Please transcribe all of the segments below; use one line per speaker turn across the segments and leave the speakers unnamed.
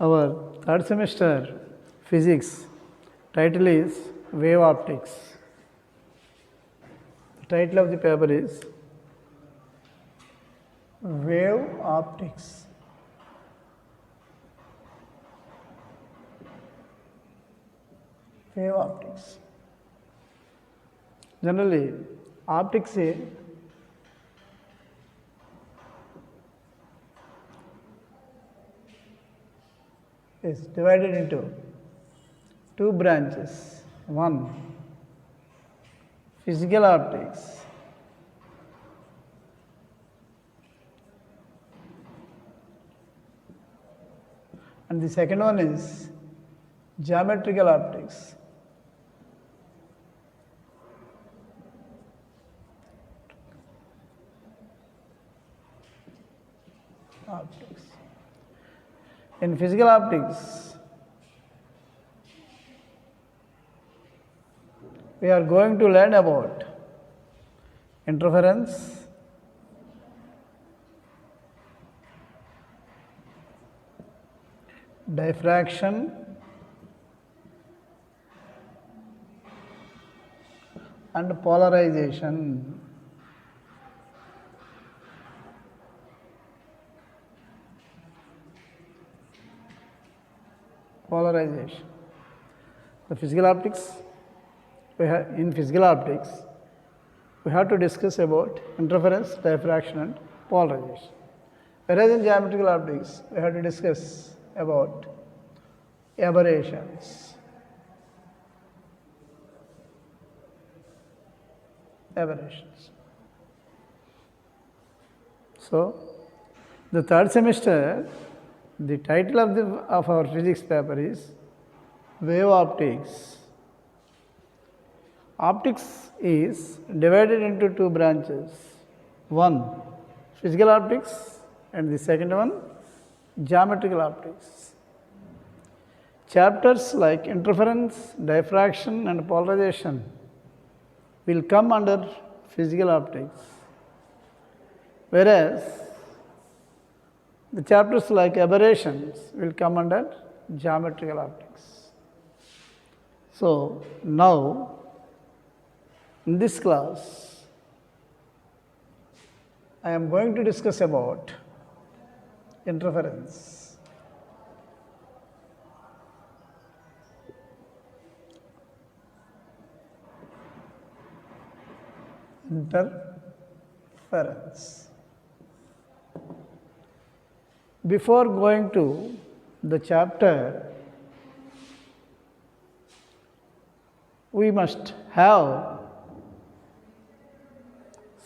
Our third semester physics title is Wave Optics. The title of the paper is Wave Optics. Wave optics. Generally, optics is divided into two branches. One, physical optics, and the second one is geometrical optics. In physical optics, we are going to learn about interference, diffraction, and polarization. Polarization. The physical optics, in physical optics, we have to discuss about interference, diffraction, and polarization. Whereas in geometrical optics, we have to discuss about aberrations. Aberrations. So, the third semester, the title of our physics paper is Wave Optics. Optics is divided into two branches. One, physical optics, and the second one, geometrical optics. Chapters like interference, diffraction, and polarization will come under physical optics, whereas the chapters like aberrations will come under geometrical optics. So, now in this class, I am going to discuss about interference. Interference. Before going to the chapter, we must have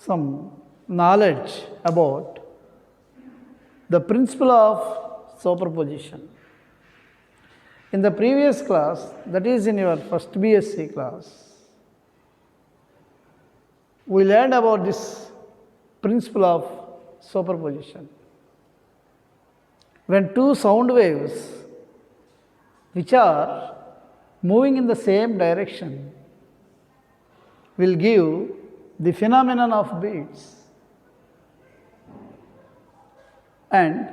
some knowledge about the principle of superposition. In the previous class, that is in your first BSc class, we learned about this principle of superposition. When two sound waves which are moving in the same direction will give the phenomenon of beats, and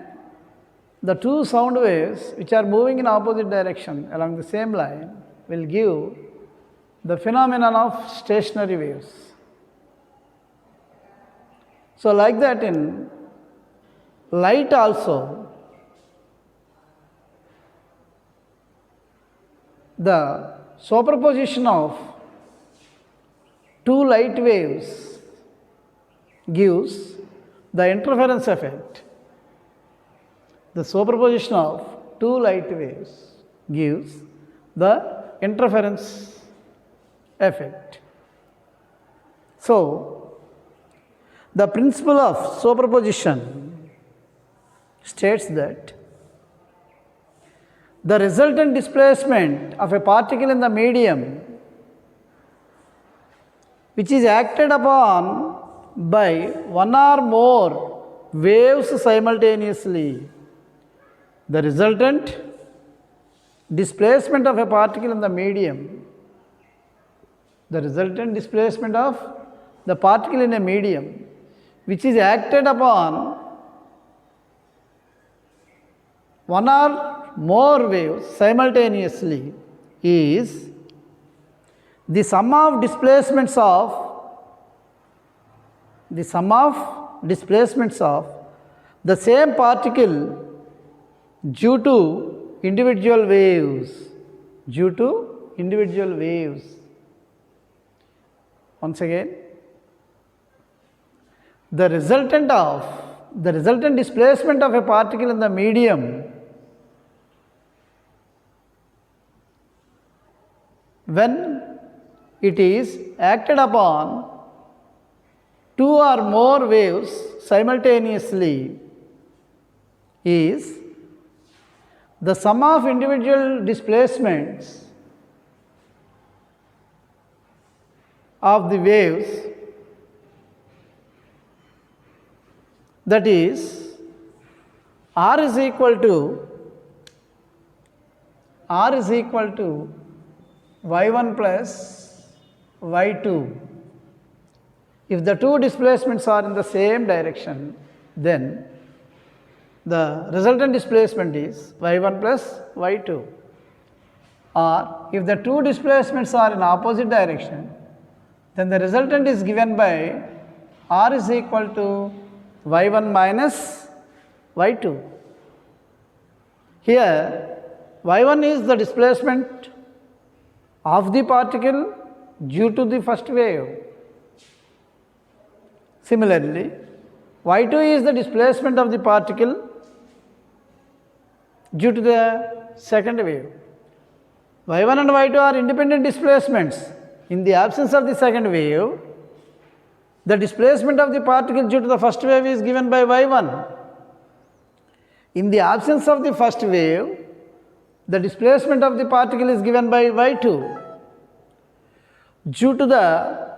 the two sound waves which are moving in opposite direction along the same line will give the phenomenon of stationary waves. So, like that in light also, the superposition of two light waves gives the interference effect. The superposition of two light waves gives the interference effect. So, the principle of superposition states that the resultant displacement of a particle in the medium, which is acted upon by one or more waves simultaneously, the resultant displacement of a particle in the medium, the resultant displacement of the particle in a medium which is acted upon one or more waves simultaneously is the sum of displacements of the same particle due to individual waves. Once again, the resultant displacement of a particle in the medium when it is acted upon two or more waves simultaneously is the sum of individual displacements of the waves, that is R is equal to y1 plus y2. If the two displacements are in the same direction, then the resultant displacement is y1 plus y2. Or if the two displacements are in opposite direction, then the resultant is given by R is equal to y1 minus y2. Here y1 is the displacement of the particle due to the first wave. Similarly, y2 is the displacement of the particle due to the second wave. y1 and y2 are independent displacements. In the absence of the second wave, the displacement of the particle due to the first wave is given by y1. In the absence of the first wave, the displacement of the particle is given by y2. Due to the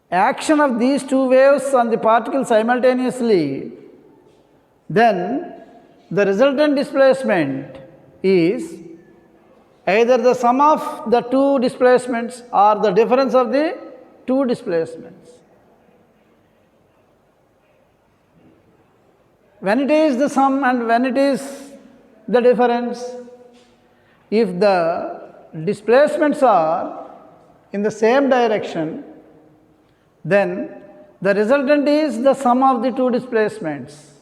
action of these two waves on the particle simultaneously, then the resultant displacement is either the sum of the two displacements or the difference of the two displacements. When it is the sum and when it is the difference, if the displacements are in the same direction, then the resultant is the sum of the two displacements.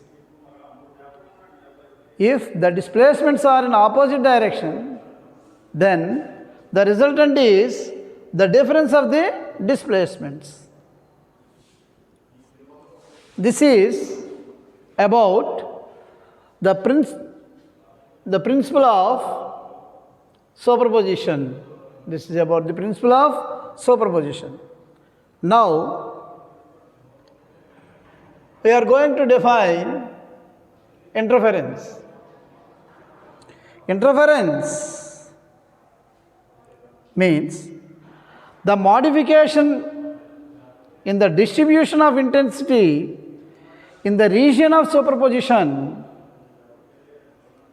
If the displacements are in opposite direction, then the resultant is the difference of the displacements. This is about the principle of superposition. This is about the principle of superposition. Now, we are going to define interference. Interference means the modification in the distribution of intensity in the region of superposition.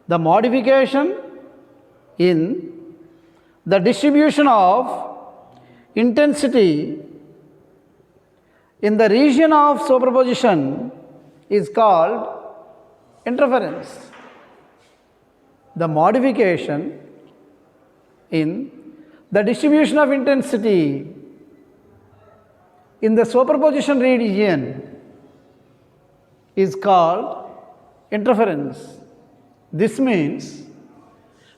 The modification in the distribution of intensity in the region of superposition is called interference. The modification in the distribution of intensity in the superposition region is called interference. This means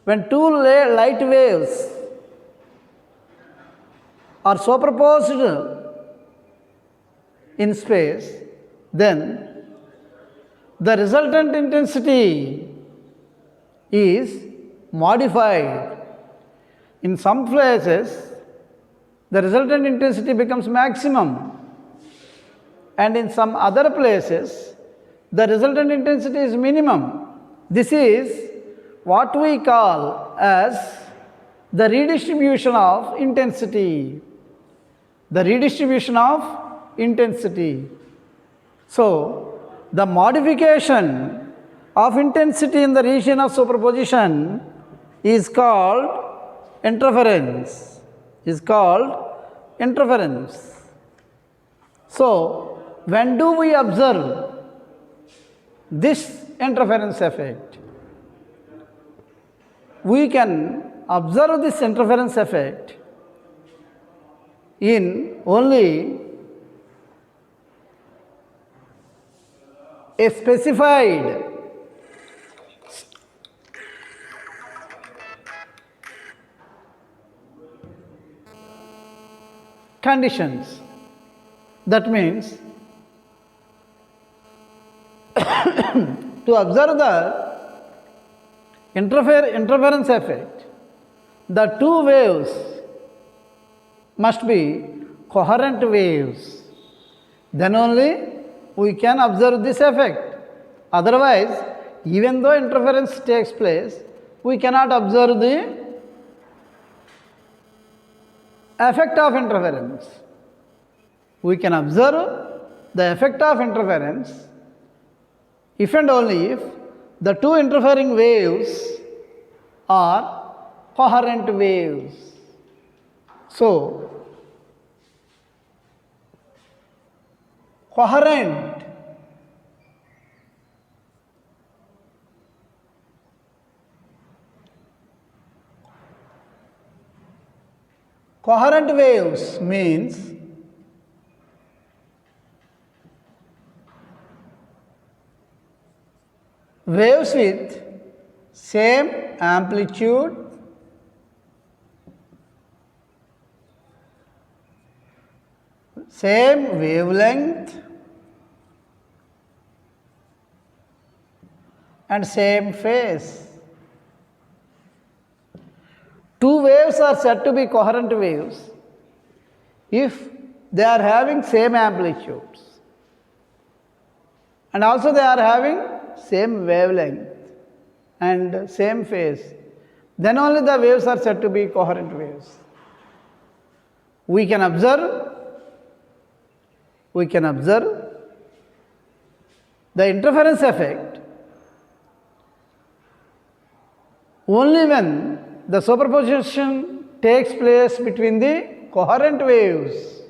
when two light waves are superposed in space, then the resultant intensity is modified. In some places, the resultant intensity becomes maximum, and in some other places, the resultant intensity is minimum. This is what we call as the redistribution of intensity. The redistribution of intensity. So, the modification of intensity in the region of superposition is called interference. So, when do we observe this interference effect? we can observe this interference effect in only a specified conditions. That means to observe the interference effect, the two waves must be coherent waves. Then only we can observe this effect. Otherwise, even though interference takes place, we cannot observe the effect of interference. We can observe the effect of interference if and only if the two interfering waves are coherent waves. So, coherent waves means waves with same amplitude, same wavelength and same phase. Two waves are said to be coherent waves if they are having same amplitudes and also they are having same wavelength and same phase. Then only the waves are said to be coherent waves. We can observe the interference effect only when the superposition takes place between the coherent waves.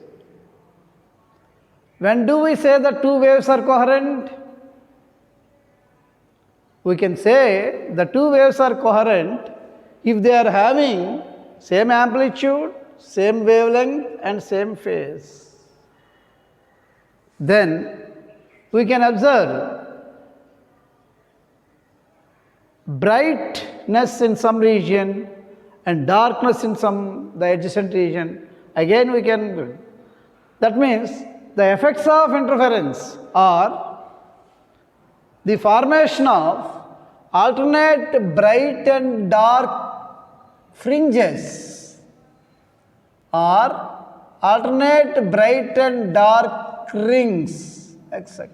When do we say that two waves are coherent? We can say the two waves are coherent if they are having same amplitude, same wavelength and same phase. Then we can observe brightness in some region and darkness in the adjacent region. Again we can, that means the effects of interference are the formation of alternate bright and dark fringes or alternate bright and dark rings, etc.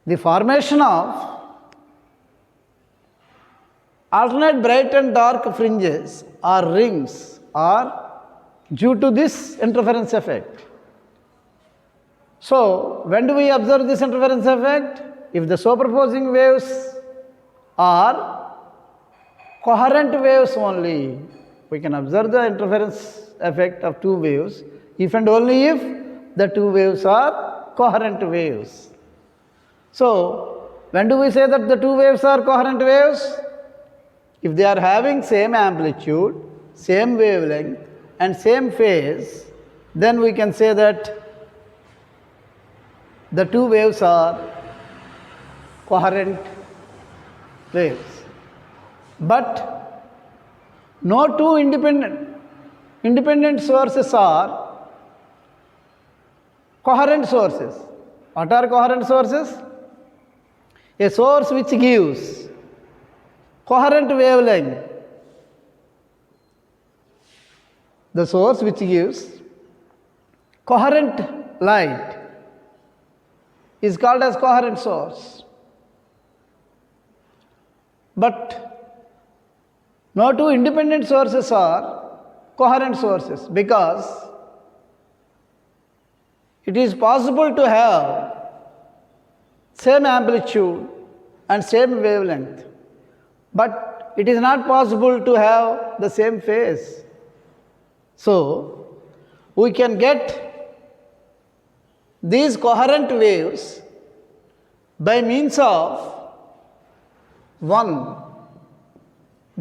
The formation of alternate bright and dark fringes or rings are due to this interference effect. So, when do we observe this interference effect? If the superposing waves are coherent waves only, we can observe the interference effect of two waves if and only if the two waves are coherent waves. So, when do we say that the two waves are coherent waves? If they are having same amplitude, same wavelength and same phase, then we can say that the two waves are coherent waves. But no two independent sources are coherent sources. What are coherent sources? A source which gives coherent wavelength. The source which gives coherent light is called as coherent source. But no two independent sources are coherent sources because it is possible to have same amplitude and same wavelength, but it is not possible to have the same phase. So, we can get these coherent waves by means of one,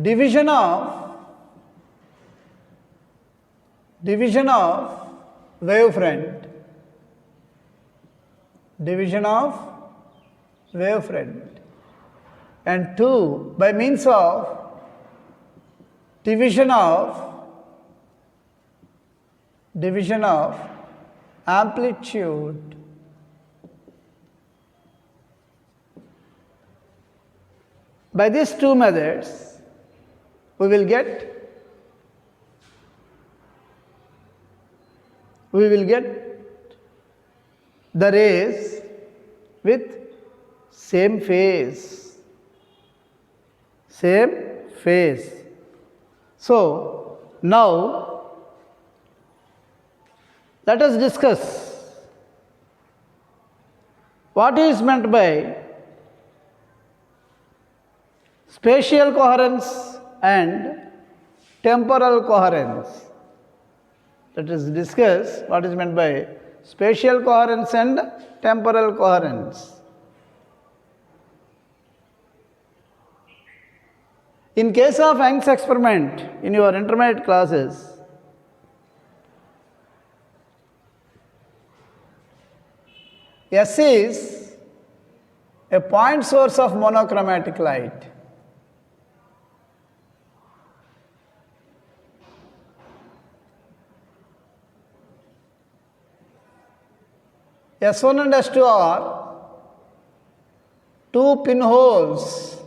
division of wavefront, and 2 by means of division of amplitude. By these two methods, we will get the rays with same phase. So, now let us discuss what is meant by spatial coherence and temporal coherence. Let us discuss what is meant by spatial coherence and temporal coherence. In case of Young's experiment in your intermediate classes, S is a point source of monochromatic light. S1 and S2 are two pinholes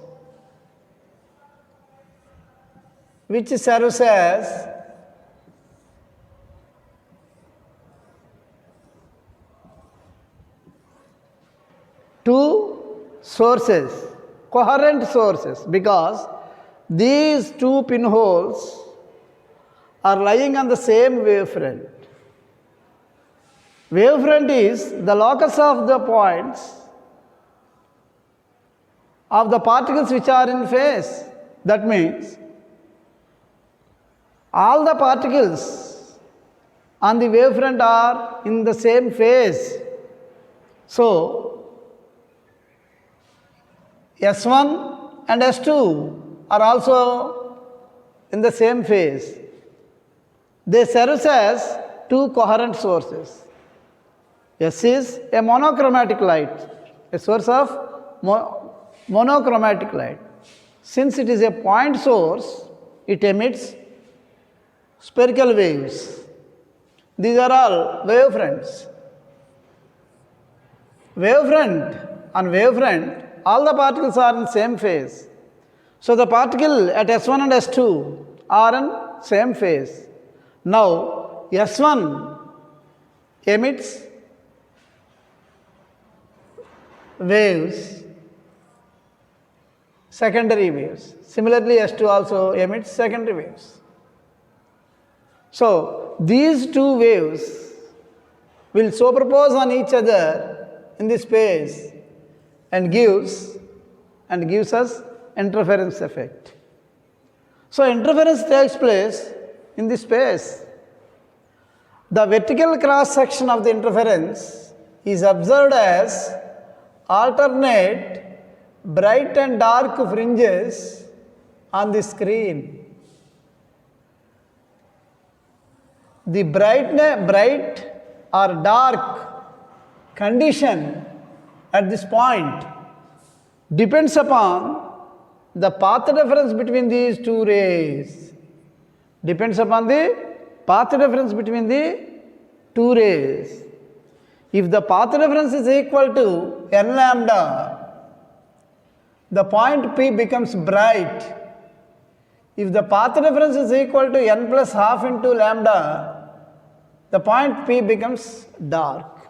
which serves as two sources, coherent sources, because these two pinholes are lying on the same wavefront. Wavefront is the locus of the points of the particles which are in phase. That means all the particles on the wavefront are in the same phase. So, S1 and S2 are also in the same phase. They serve as two coherent sources. S is a monochromatic light, a source of monochromatic light. Since it is a point source, it emits spherical waves. These are all wavefronts. On wavefront, all the particles are in same phase. So the particle at S1 and S2 are in same phase. Now S1 emits waves, secondary waves. Similarly, S2 also emits secondary waves. So, these two waves will superpose on each other in the space and gives us interference effect. So, interference takes place in the space. The vertical cross section of the interference is observed as alternate bright and dark fringes on the screen. The bright or dark condition at this point depends upon the path difference between these two rays. Depends upon the path difference between the two rays. If the path difference is equal to n lambda, the point P becomes bright. If the path difference is equal to n plus half into lambda, the point P becomes dark.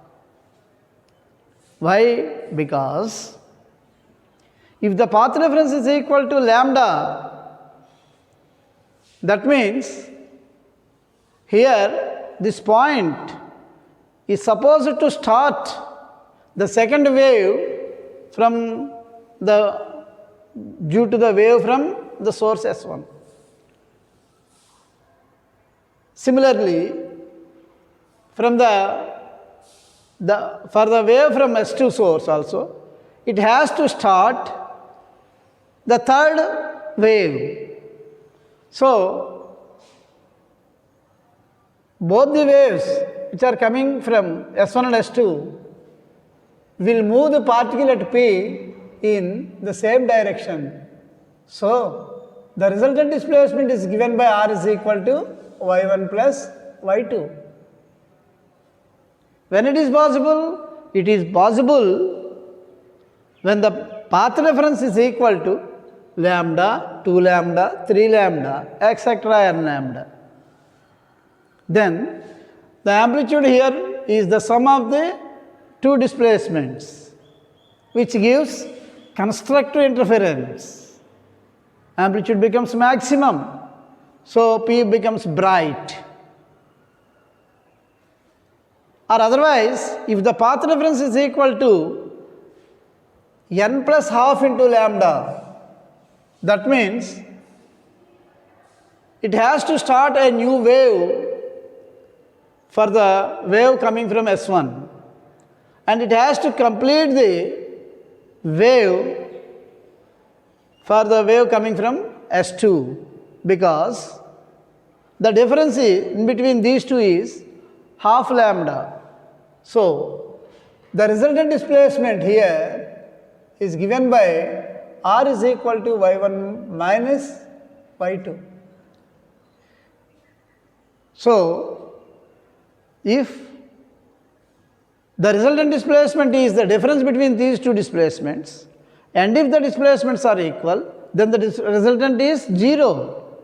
Why? Because if the path difference is equal to lambda, that means here this point is supposed to start the second wave due to the wave from the source S1. Similarly, for the wave from S2 source also, it has to start the third wave So, both the waves which are coming from S1 and S2 will move the particle at P in the same direction. So, the resultant displacement is given by R is equal to y1 plus y2. When it is possible? It is possible when the path reference is equal to lambda, 2 lambda, 3 lambda, etc. n lambda. Then the amplitude here is the sum of the two displacements, which gives constructive interference. Amplitude becomes maximum, so P becomes bright. Or otherwise, if the path reference is equal to n plus half into lambda, that means it has to start a new wave for the wave coming from S1, and it has to complete the wave for the wave coming from S2, because the difference in between these two is half lambda. So, the resultant displacement here is given by R is equal to y1 minus y2. So, if the resultant displacement is the difference between these two displacements, and if the displacements are equal, then the resultant is 0.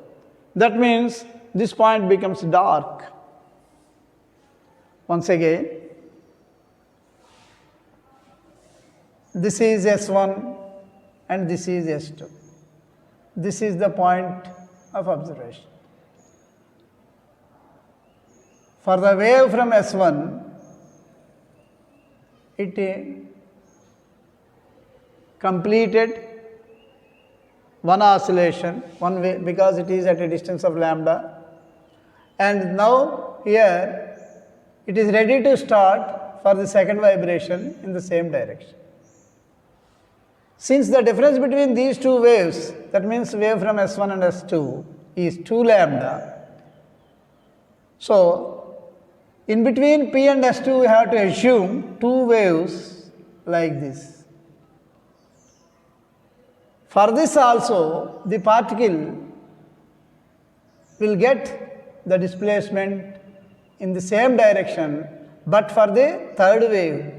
That means this point becomes dark. Once again, this is S1 and this is S2. This is the point of observation. For the wave from S1, it completed one oscillation, one wave, because it is at a distance of lambda, and now here it is ready to start for the second vibration in the same direction. Since the difference between these two waves, that means wave from S1 and S2, is 2 lambda, so in between P and S2 we have to assume two waves like this. For this also, the particle will get the displacement in the same direction, but for the third wave.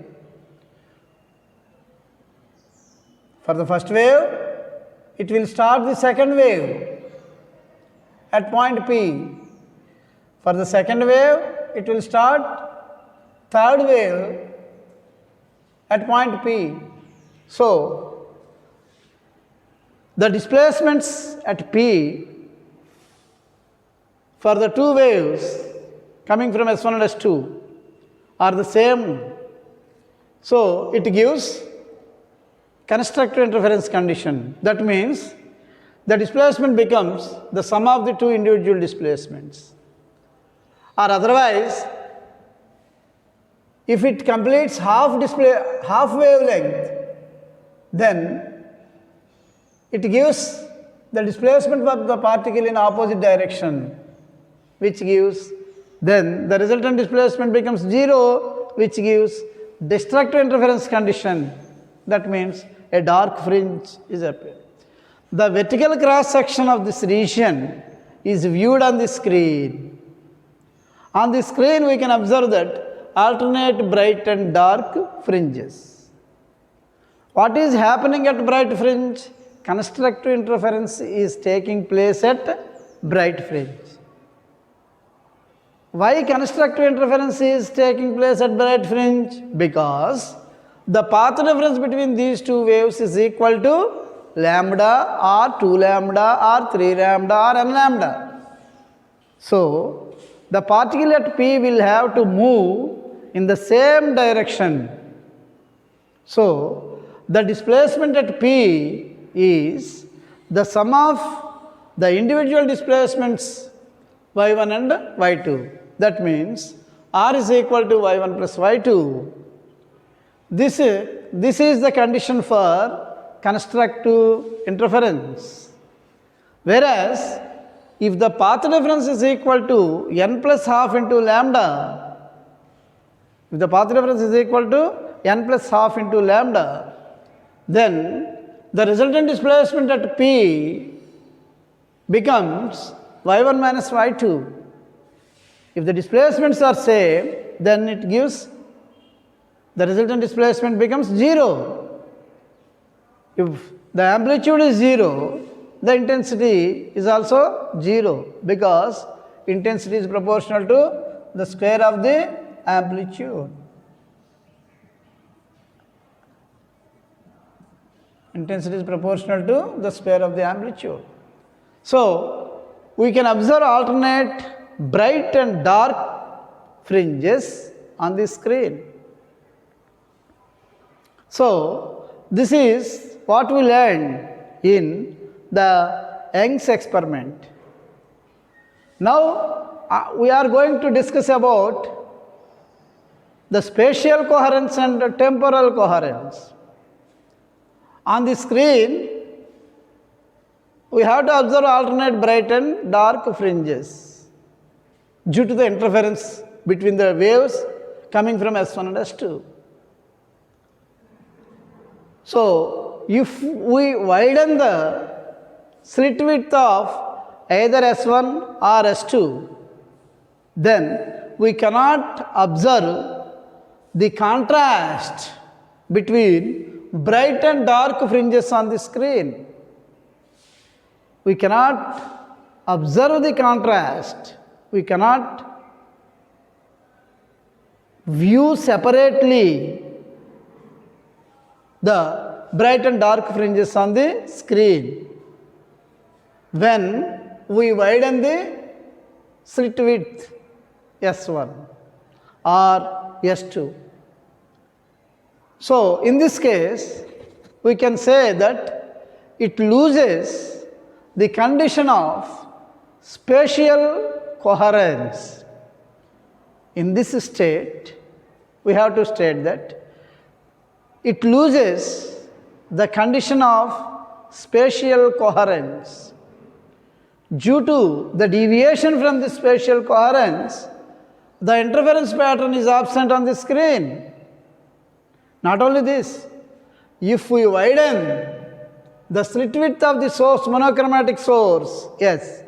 For the first wave, it will start the second wave at point P. For the second wave, it will start third wave at point P. So, the displacements at P for the two waves coming from S1 and S2 are the same. So, it gives constructive interference condition. That means the displacement becomes the sum of the two individual displacements. Or otherwise, if it completes half wavelength, then it gives the displacement of the particle in opposite direction, which gives, then the resultant displacement becomes 0, which gives destructive interference condition. That means a dark fringe is appearing. The vertical cross section of this region is viewed on the screen. On the screen we can observe that alternate bright and dark fringes. What is happening at bright fringe? Constructive interference is taking place at bright fringe. Why constructive interference is taking place at bright fringe? Because the path difference between these two waves is equal to lambda or 2 lambda or 3 lambda or n lambda. So, the particle at P will have to move in the same direction. So, the displacement at P is the sum of the individual displacements y1 and y2. That means R is equal to y1 plus y2. This is the condition for constructive interference. Whereas, if the path difference is equal to n plus half into lambda, if the path difference is equal to n plus half into lambda, then the resultant displacement at P becomes y1 minus y2. If the displacements are same, then it gives the resultant displacement becomes 0. If the amplitude is 0, the intensity is also 0 because intensity is proportional to the square of the amplitude. Intensity is proportional to the square of the amplitude. So, we can observe alternate bright and dark fringes on the screen. So, this is what we learned in the Young's experiment. Now, we are going to discuss about the spatial coherence and the temporal coherence. On the screen, we have to observe alternate bright and dark fringes due to the interference between the waves coming from S1 and S2. So, if we widen the slit width of either S1 or S2, then we cannot observe the contrast between bright and dark fringes on the screen. We cannot observe the contrast. We cannot view separately the bright and dark fringes on the screen when we widen the slit width S1 or S2. So, in this case, we can say that it loses the condition of spatial coherence. In this state, we have to state that it loses the condition of spatial coherence. Due to the deviation from the spatial coherence, the interference pattern is absent on the screen. Not only this, if we widen the slit width of the source, monochromatic source, yes,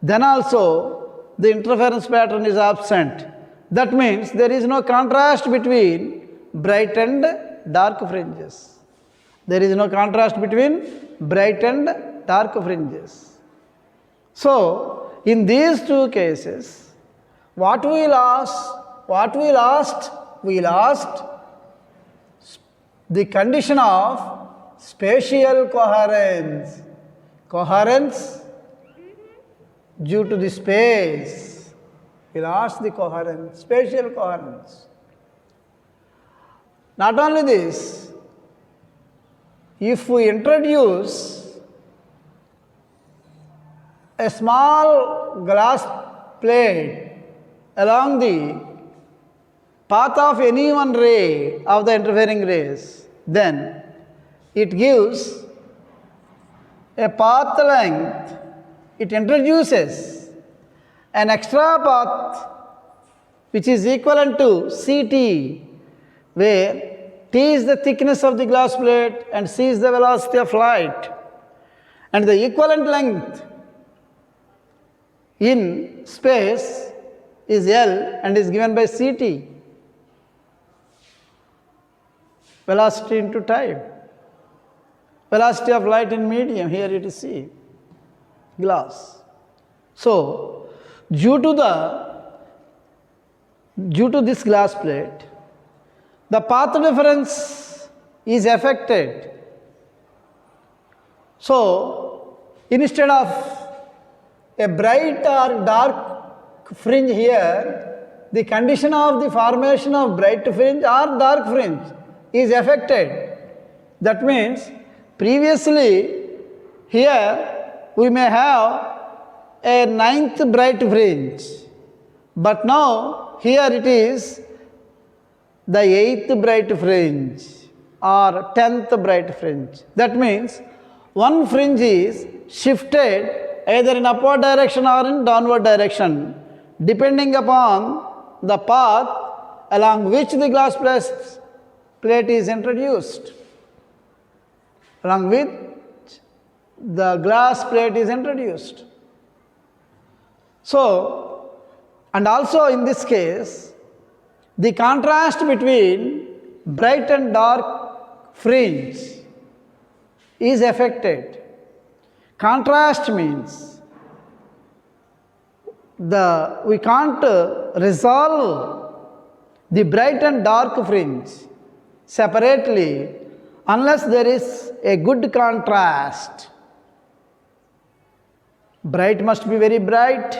then also the interference pattern is absent. That means there is no contrast between bright and dark fringes. There is no contrast between bright and dark fringes. So, in these two cases, what we lost? We lost the condition of spatial coherence. Coherence due to the space. We lost the coherence, spatial coherence. Not only this, if we introduce a small glass plate along the path of any one ray of the interfering rays, then it gives a path length. It introduces an extra path which is equivalent to Ct, where T is the thickness of the glass plate and C is the velocity of light, and the equivalent length in space is L and is given by Ct, velocity into time. Velocity of light in medium, here it is C, glass. So, due to this glass plate, the path difference is affected. So, instead of a bright or dark fringe here, the condition of the formation of bright fringe or dark fringe is affected. That means, previously here we may have a 9th bright fringe, but now here it is the 8th bright fringe or 10th bright fringe. That means one fringe is shifted either in upward direction or in downward direction, depending upon the path along which the glass plate is introduced. Along which the glass plate is introduced. So, and also in this case, the contrast between bright and dark fringe is affected. Contrast means we can't resolve the bright and dark fringe separately unless there is a good contrast. Bright must be very bright,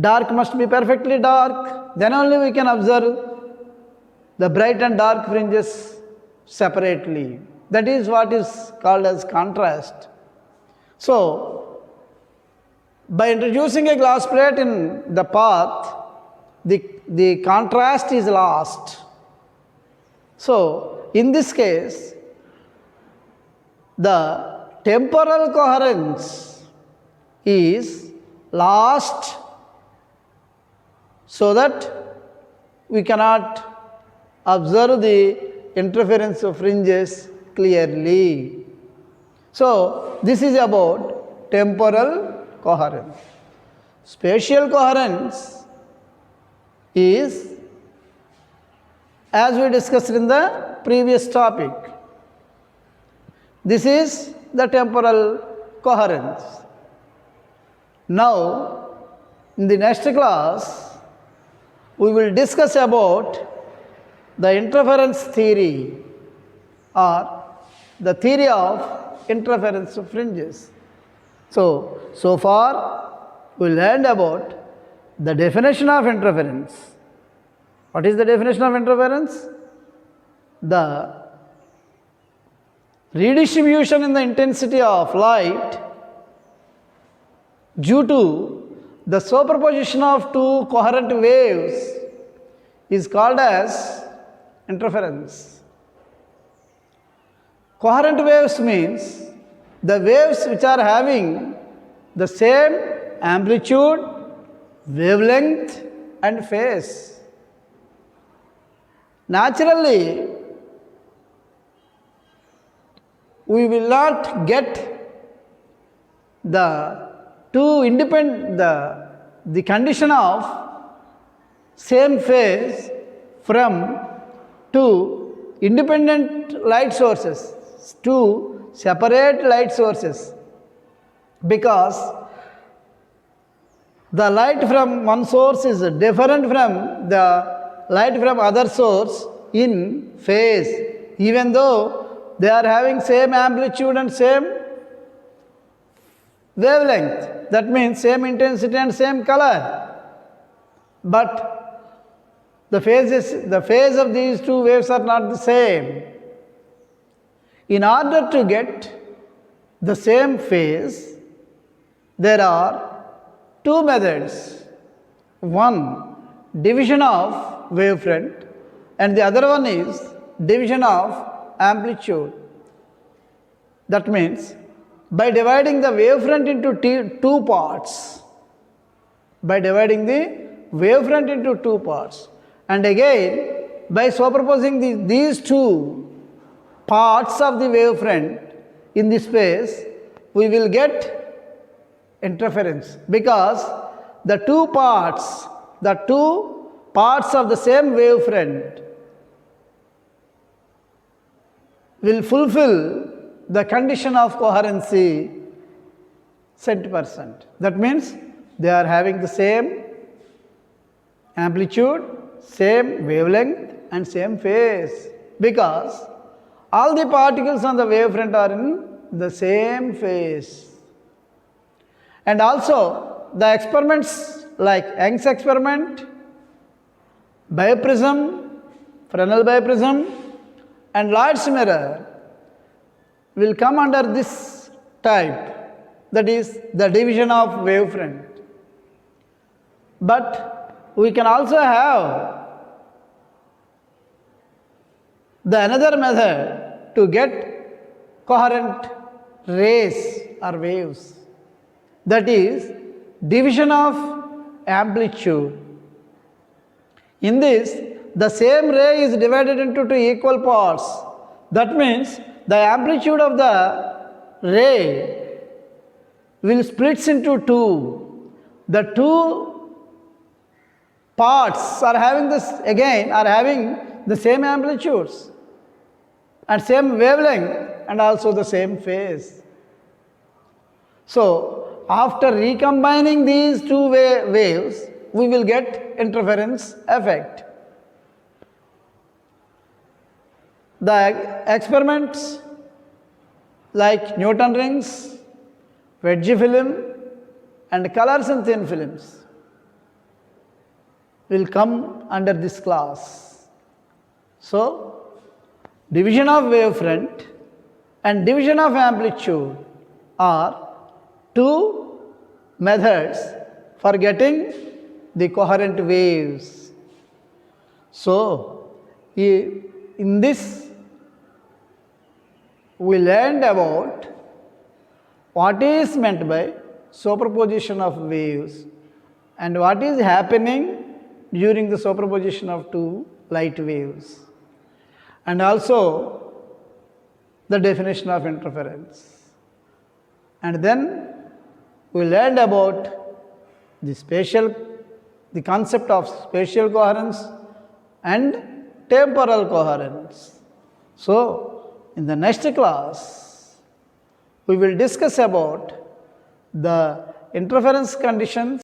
dark must be perfectly dark, then only we can observe the bright and dark fringes separately. That is what is called as contrast. So, by introducing a glass plate in the path, the contrast is lost. So, in this case, the temporal coherence is lost, so that we cannot observe the interference of fringes clearly. So, this is about temporal coherence. Spatial coherence is, as we discussed in the previous topic, this is the temporal coherence. Now, in the next class, we will discuss about the interference theory or the theory of interference of fringes. So far we learned about the definition of interference. What is the definition of interference? The redistribution in the intensity of light due to the superposition of two coherent waves is called as interference. Coherent waves means the waves which are having the same amplitude, wavelength and phase. Naturally, we will not get the the condition of same phase from two independent light sources, two separate light sources, because the light from one source is different from the light from other source in phase, even though they are having same amplitude and same wavelength. That means same intensity and same color. But the phase of these two waves are not the same. In order to get the same phase, there are two methods. One, division of wavefront, and the other one is division of amplitude. That means by dividing the wavefront into two parts, and again by superposing these two parts of the wavefront in the space, we will get interference, because the two parts of the same wavefront will fulfill the condition of coherency cent%. That means they are having the same amplitude, same wavelength and same phase, because all the particles on the wavefront are in the same phase. And also the experiments like Young's experiment, biprism, Fresnel biprism and Lloyd's mirror will come under this type, that is the division of wavefront. But we can also have another method to get coherent rays or waves. that is division of amplitude. In this, the same ray is divided into two equal parts. That means the amplitude of the ray will splits into two. The two parts are having the same amplitudes and same wavelength and also the same phase. So, after recombining these two waves, we will get interference effect. The experiments like Newton rings, wedge film and colors in thin films will come under this class. So, division of wavefront and division of amplitude are two methods for getting the coherent waves. So, in this we learned about what is meant by superposition of waves and what is happening during the superposition of two light waves, and also the definition of interference. And then we learned about the concept of spatial coherence and temporal coherence. So, in the next class, we will discuss about the interference conditions